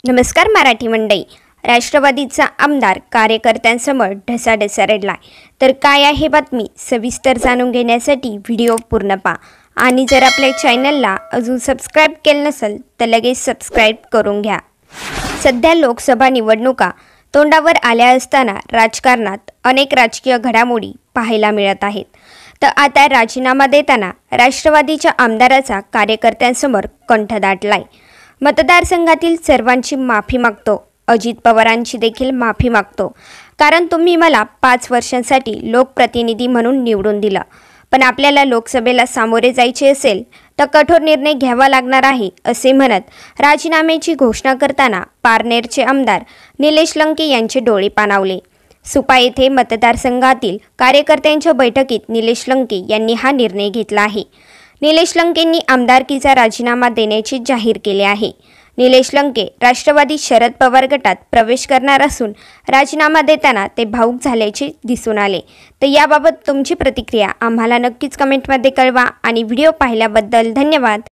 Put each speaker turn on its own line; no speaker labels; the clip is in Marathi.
नमस्कार मराठी मंडळी। राष्ट्रवादीचा आमदार कार्यकर्त्यांसमोर ढसाढसा रडलाय। तर काय आहे बातमी सविस्तर जाणून घेण्यासाठी व्हिडिओ पूर्ण पहा आणि जर आपल्या चॅनलला अजून सबस्क्राइब केलं नसेल तर लगेच सबस्क्राइब करून घ्या। सध्या लोकसभा निवडणुका तोंडावर आल्या असताना राजकारणात अनेक राजकीय घडामोडी पाहायला मिळत आहेत। तर आता राजीनामा देताना राष्ट्रवादीच्या आमदाराचा कार्यकर्त्यांसमोर कंठ दाटलाय। मतदारसंघातील सर्वांची माफी मागतो, अजित पवारांची देखील माफी मागतो, कारण तुम्ही मला 5 वर्षांसाठी लोकप्रतिनिधी म्हणून निवडून दिलं, पण आपल्याला लोकसभेला सामोरे जायचे असेल तर कठोर निर्णय घ्यावा लागणार आहे असे म्हणत राजीनाम्याची घोषणा करताना पारनेरचे आमदार निलेश लंके यांचे डोळे पाणावले। सुपा येथे मतदारसंघातील कार्यकर्त्यांच्या बैठकीत निलेश लंके यांनी हा निर्णय घेतला आहे। निलेश लंकेंनी आमदारकीचा राजीनामा देण्याचे जाहीर केले आहे। निलेश लंके राष्ट्रवादी शरद पवार गटात प्रवेश करणार असून राजीनामा देताना ते भावुक झाल्याचे दिसून आले। तर याबाबत तुमची प्रतिक्रिया आम्हाला नक्कीच कमेंटमध्ये कळवा आणि व्हिडिओ पाहिल्याबद्दल धन्यवाद।